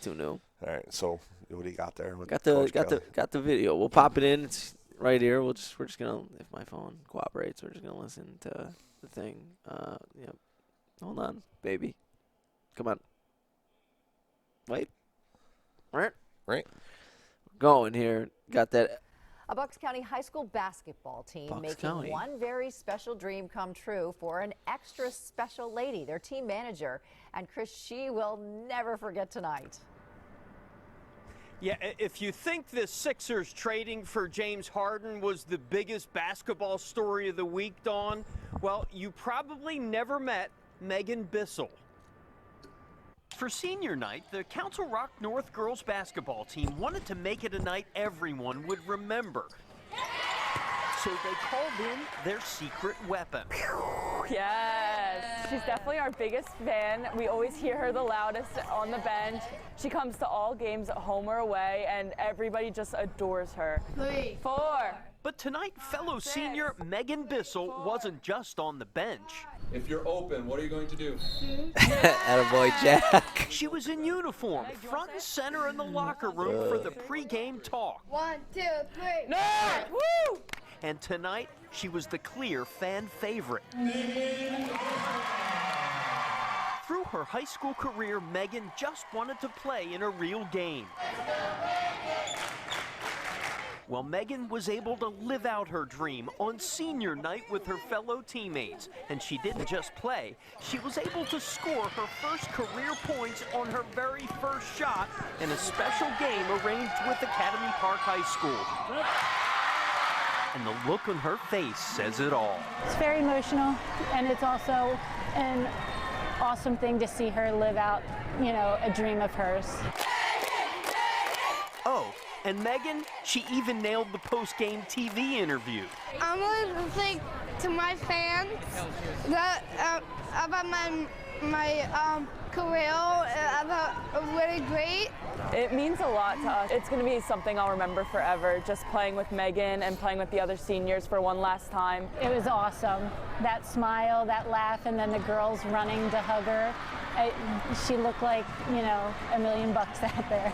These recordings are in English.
Too new. All right, so what do you got there? With Got Coach Kelly? the video. We'll pop it in. It's right here. We're just gonna, if my phone cooperates, we're just gonna listen to the thing. Yep. Hold on, baby. Come on. Wait. Right. Going here. Got that. A Bucks County High School basketball team Bucks making County. one very special dream come true for an extra special lady, their team manager. And Chris, she will never forget tonight. Yeah, if you think the Sixers trading for James Harden was the biggest basketball story of the week, Dawn, well, you probably never met Megan Bissell. For senior night, the Council Rock North girls basketball team wanted to make it a night everyone would remember. So they called in their secret weapon. Yes, she's definitely our biggest fan. We always hear her the loudest on the bench. She comes to all games at home or away, and everybody just adores her. 3, 4. But tonight, fellow senior Megan Bissell wasn't just on the bench. If you're open, what are you going to do? Attaboy, Jack. She was in uniform, front and center in the locker room for the pregame talk. 1, 2, 3. No! Woo! And tonight, she was the clear fan favorite. Through her high school career, Megan just wanted to play in a real game. Well, Megan was able to live out her dream on senior night with her fellow teammates. And she didn't just play, she was able to score her first career points on her very first shot in a special game arranged with Academy Park High School. And the look on her face says it all. It's very emotional, and it's also an awesome thing to see her live out, a dream of hers. Oh, and Megan, she even nailed the post-game TV interview. I want to thank to my fans that about my career. I thought it was really great. It means a lot to us. It's going to be something I'll remember forever, just playing with Megan and playing with the other seniors for one last time. It was awesome. That smile, that laugh, and then the girls running to hug her. She looked like, $1 million out there.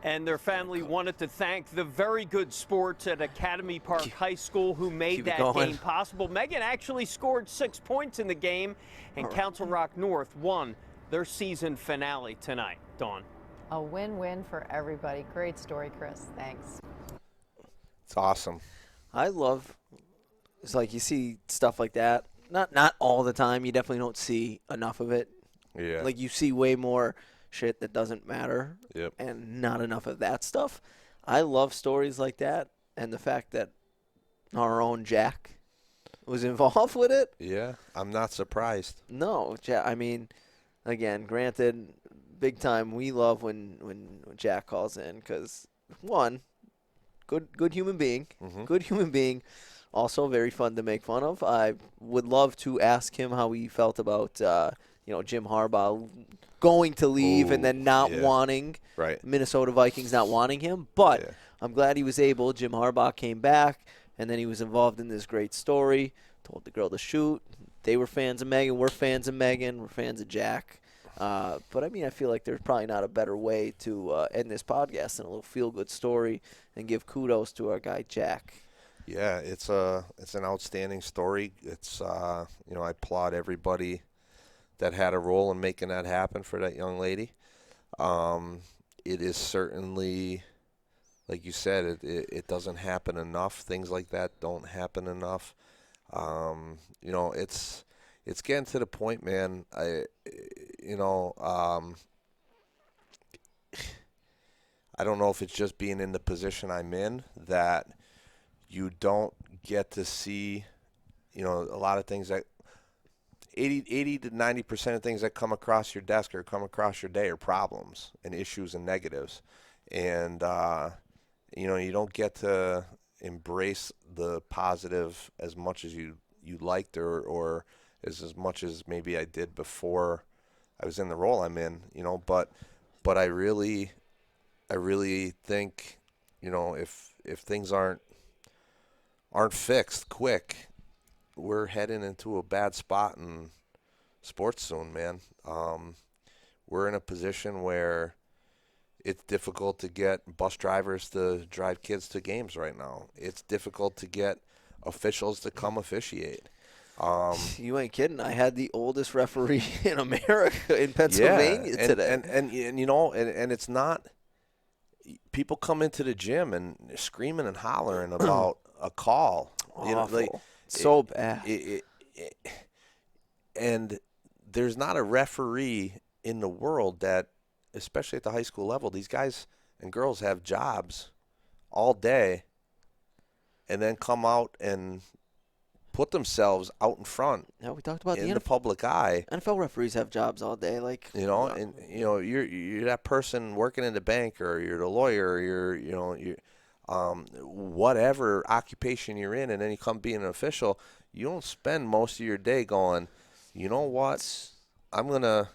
And their family wanted to thank the very good sports at Academy Park High School who made that game possible. Megan actually scored 6 points in the game, and Council Rock North won their season finale tonight. Dawn. A win-win for everybody. Great story, Chris. Thanks. It's awesome. It's like you see stuff like that. Not all the time. You definitely don't see enough of it. Yeah. Like you see way more shit that doesn't matter. Yep. And not enough of that stuff. I love stories like that, and the fact that our own Jack was involved with it. Yeah, I'm not surprised. No, Jack. I mean, again, granted, big time. We love when Jack calls in because one, good human being, good human being. Also very fun to make fun of. I would love to ask him how he felt about Jim Harbaugh going to leave and then not wanting Minnesota Vikings not wanting him. But I'm glad he was able. Jim Harbaugh came back, and then he was involved in this great story, told the girl to shoot. They were fans of Megan. We're fans of Megan. We're fans of Jack. But, I mean, I feel like there's probably not a better way to end this podcast than a little feel-good story and give kudos to our guy Jack. Yeah, it's an outstanding story. It's I applaud everybody that had a role in making that happen for that young lady. It is certainly, like you said, it doesn't happen enough. Things like that don't happen enough. It's getting to the point, man. I don't know if it's just being in the position I'm in that you don't get to see, a lot of things that 80 to 90% of things that come across your desk or come across your day are problems and issues and negatives. And, you don't get to embrace the positive as much as you liked or as much as maybe I did before I was in the role I'm in, but I really think, if things aren't fixed quick, we're heading into a bad spot, and sports soon, man. We're in a position where it's difficult to get bus drivers to drive kids to games right now. It's difficult to get officials to come officiate. You ain't kidding. I had the oldest referee in America in Yeah, Pennsylvania today. and you know, and it's not. People come into the gym and screaming and hollering about a call. You know, like Awful. So bad. And there's not a referee in the world that, especially at the high school level, these guys and girls have jobs all day and then come out and put themselves out in front Yeah, we talked about in the the NFL. public eye. NFL referees have jobs all day, like You know, and you know you're that person working in the bank, or you're the lawyer, or you're whatever occupation you're in, and then you come being an official. You don't spend most of your day going, you know what, I'm gonna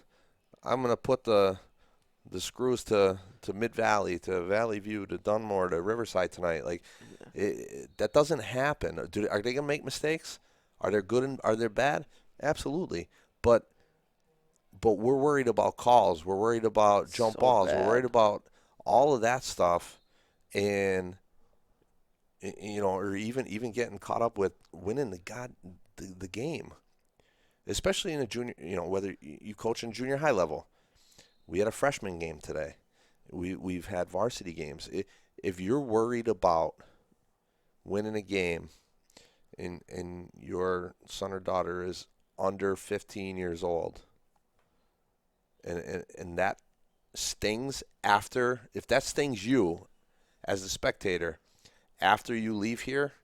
put the screws to Mid Valley, to Valley View, to Dunmore, to Riverside tonight. Like that doesn't happen. Are they gonna make mistakes? Are they good and are they bad? Absolutely, but we're worried about calls. We're worried about jump So balls. bad. We're worried about all of that stuff, and or even getting caught up with winning the game, especially in a junior. Whether you coach in junior high level, we had a freshman game today. We've had varsity games. If you're worried about winning a game, and your son or daughter is under 15 years old, and that stings if that stings you as a spectator after you leave here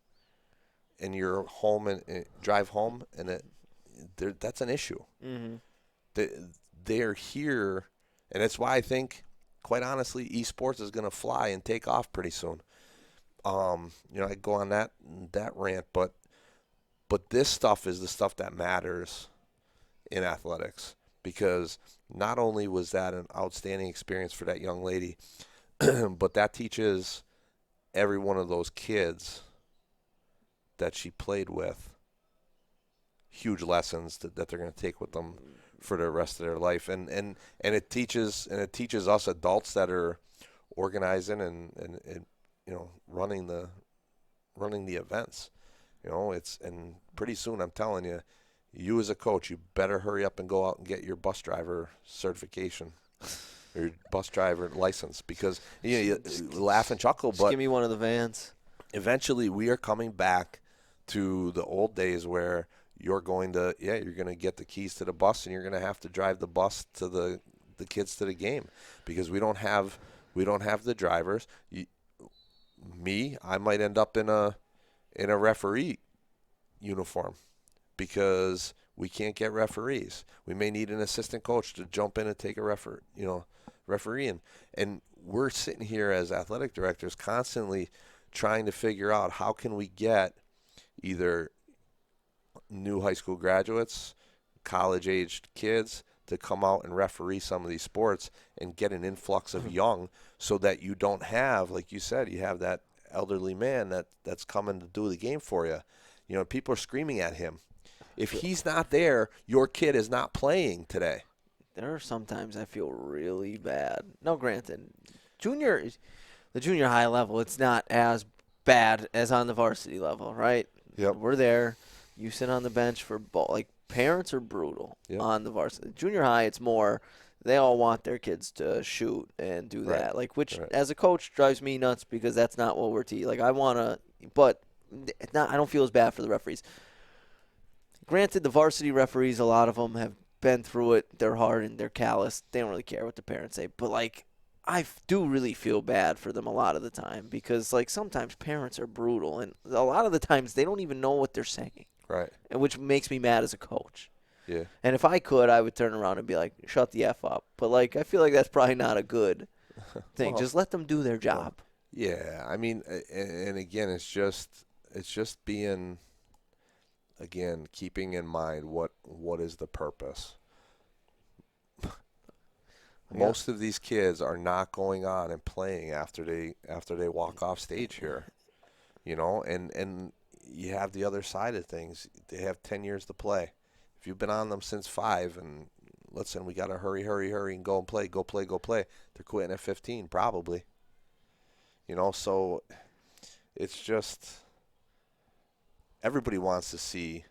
and you're home and drive home, and that's an issue. Mm-hmm. They're here, and that's why I think, quite honestly, esports is going to fly and take off pretty soon. I go on that rant, but this stuff is the stuff that matters in athletics, because not only was that an outstanding experience for that young lady, but that teaches every one of those kids that she played with huge lessons that they're going to take with them for the rest of their life, and it teaches us adults that are organizing and running the events. And pretty soon, I'm telling you, you as a coach, you better hurry up and go out and get your bus driver certification, or your bus driver license, because you laugh and chuckle, Just but give me one of the vans. eventually we are coming back to the old days where you're going to get the keys to the bus, and you're going to have to drive the bus to the kids to the game, because we don't have the drivers. I might end up in a referee uniform, because we can't get referees. We may need an assistant coach to jump in and take a referee, and we're sitting here as athletic directors constantly trying to figure out how can we get either new high school graduates, college-aged kids to come out and referee some of these sports and get an influx of young, so that you don't have, like you said, you have that elderly man that's coming to do the game for you. People are screaming at him. If he's not there, your kid is not playing today. There are sometimes I feel really bad. No, granted, the junior high level, it's not as bad as on the varsity level, right? Yep. We're there. You sit on the bench for ball. Like, parents are brutal on the varsity. Junior high, it's more they all want their kids to shoot and do that. Like, which as a coach drives me nuts, because that's not what we're teaching. Like, I want to, but I don't feel as bad for the referees. Granted, the varsity referees, a lot of them have been through it. They're hard and they're callous. They don't really care what the parents say. But, like, I do really feel bad for them a lot of the time, because, like, sometimes parents are brutal, and a lot of the times they don't even know what they're saying. Right. And which makes me mad as a coach. Yeah. And if I could, I would turn around and be like, shut the F up. But, like, I feel like that's probably not a good thing. Just let them do their job. Yeah. I mean, and again, it's just being, again, keeping in mind what is the purpose. Most of these kids are not going on and playing after they walk off stage here, and you have the other side of things. They have 10 years to play. If you've been on them since 5 and listen, we got to hurry and go play, they're quitting at 15 probably. So it's just everybody wants to see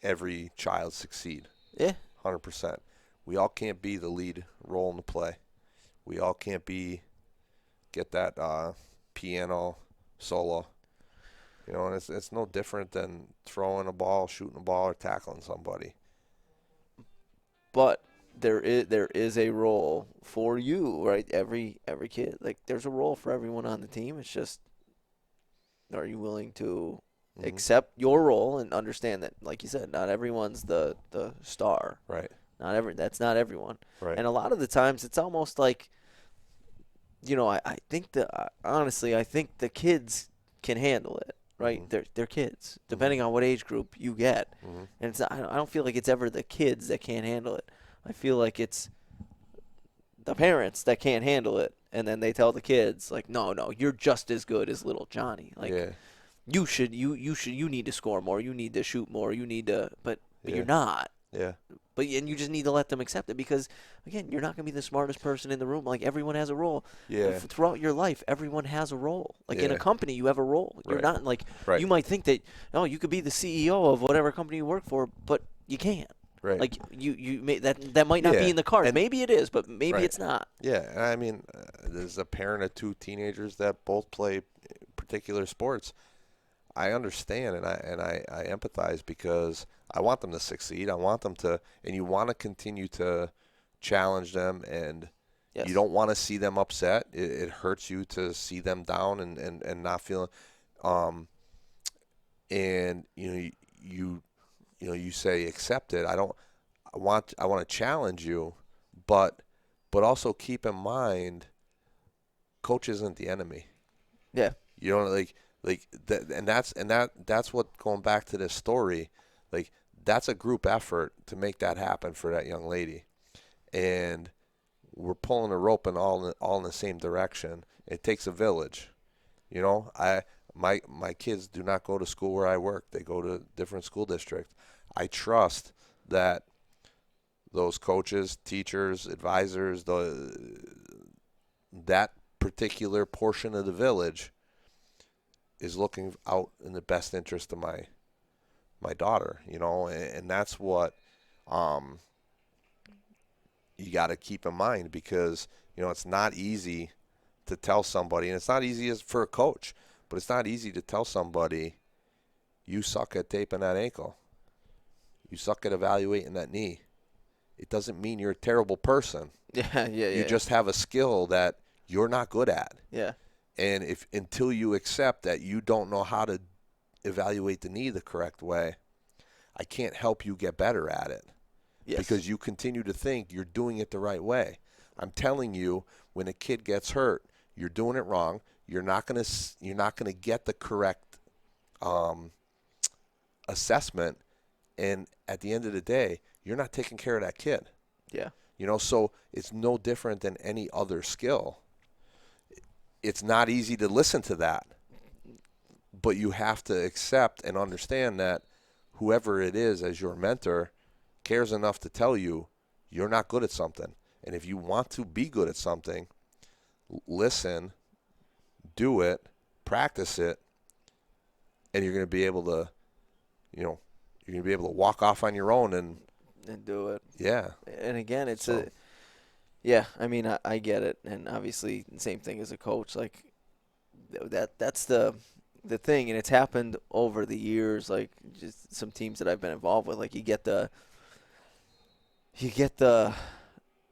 every child succeed. Yeah. 100%. We all can't be the lead role in the play. We all can't get that piano solo. And it's no different than throwing a ball, shooting a ball, or tackling somebody. But there is a role for you, right? Every kid, like there's a role for everyone on the team. It's just, are you willing to accept your role and understand that, like you said, not everyone's the star. Right. That's not everyone. Right. And a lot of the times it's almost like, I think honestly, I think the kids can handle it. Right, they're kids. Depending on what age group you get, and I don't feel like it's ever the kids that can't handle it. I feel like it's the parents that can't handle it, and then they tell the kids like, no, you're just as good as little Johnny. Like, you need to score more. You need to shoot more. You need to, but you're not. Yeah. And you just need to let them accept it because, again, you're not going to be the smartest person in the room. Like, everyone has a role. Yeah. Throughout your life, everyone has a role. Like, in a company, you have a role. You're not, like, you might think that, you could be the CEO of whatever company you work for, but you can't. Right. Like, you may, that might not be in the cards. Maybe it is, but maybe it's not. Yeah. And I mean, there's a parent of 2 teenagers that both play particular sports. I understand and I empathize because I want them to succeed. I want them to, and you want to continue to challenge them, and you don't want to see them upset. It hurts you to see them down and not feeling. And you say accept it. I want to challenge you, but also keep in mind, coach isn't the enemy. Yeah. That's what, going back to this story, like that's a group effort to make that happen for that young lady, and we're pulling a rope in all in the same direction. It takes a village, my kids do not go to school where I work. They go to different school districts. I trust that those coaches, teachers, advisors, that particular portion of the village is looking out in the best interest of my daughter, and that's what you got to keep in mind, because it's not easy to tell somebody, and it's not easy for a coach, but it's not easy to tell somebody, you suck at taping that ankle, you suck at evaluating that knee. It doesn't mean you're a terrible person. You just have a skill that you're not good at. Yeah. And until you accept that you don't know how to evaluate the knee the correct way, I can't help you get better at it. Yes. Because you continue to think you're doing it the right way. I'm telling you, when a kid gets hurt, you're doing it wrong. You're not gonna get the correct assessment, and at the end of the day, you're not taking care of that kid. Yeah. So it's no different than any other skill. It's not easy to listen to that, but you have to accept and understand that whoever it is as your mentor cares enough to tell you you're not good at something. And if you want to be good at something, listen, do it, practice it, and you're going to be able to, walk off on your own and do it. Yeah. And again, it's I mean, I get it, and obviously the same thing as a coach. Like that's the thing, and it's happened over the years. Like just some teams that I've been involved with, like you get the,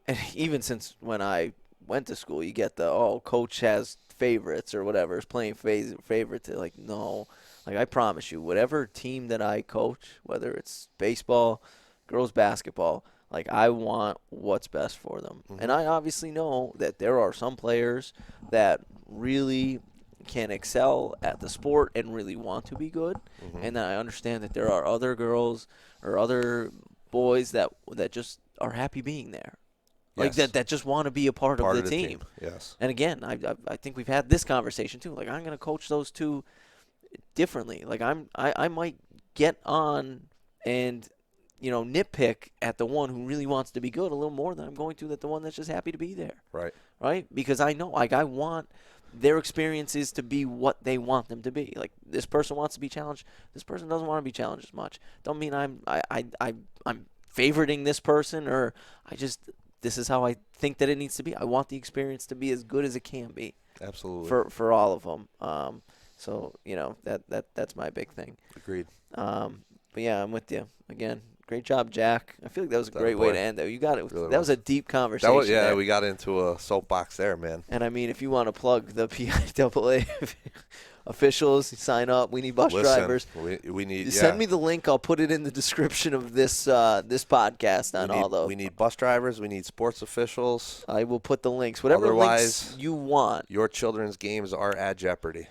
and even since when I went to school, you get the coach has favorites or whatever, is playing favorites. Like no, like I promise you, whatever team that I coach, whether it's baseball, girls basketball. Like, I want what's best for them. Mm-hmm. And I obviously know that there are some players that really can excel at the sport and really want to be good. Mm-hmm. And then I understand that there are other girls or other boys that just are happy being there. Like, that just want to be a part of the team. Yes. And again, I think we've had this conversation, too. Like, I'm going to coach those two differently. Like, I might get on and nitpick at the one who really wants to be good a little more than I'm going to at the one that's just happy to be there. Right? Because I know, I want their experiences to be what they want them to be. Like, this person wants to be challenged. This person doesn't want to be challenged as much. Don't mean I'm favoriting this person, or this is how I think that it needs to be. I want the experience to be as good as it can be. Absolutely. For all of them. So that's my big thing. Agreed. But yeah, I'm with you again. Great job, Jack. I feel like that was a great way to end it. You got it. Really that was a deep conversation. We got into a soapbox there, man. And I mean, if you want to plug the PIAA officials, sign up. We need bus drivers. We need. Send me the link. I'll put it in the description of this podcast on all those. We need bus drivers. We need sports officials. I will put the links. Whatever links you want. Your children's games are at jeopardy.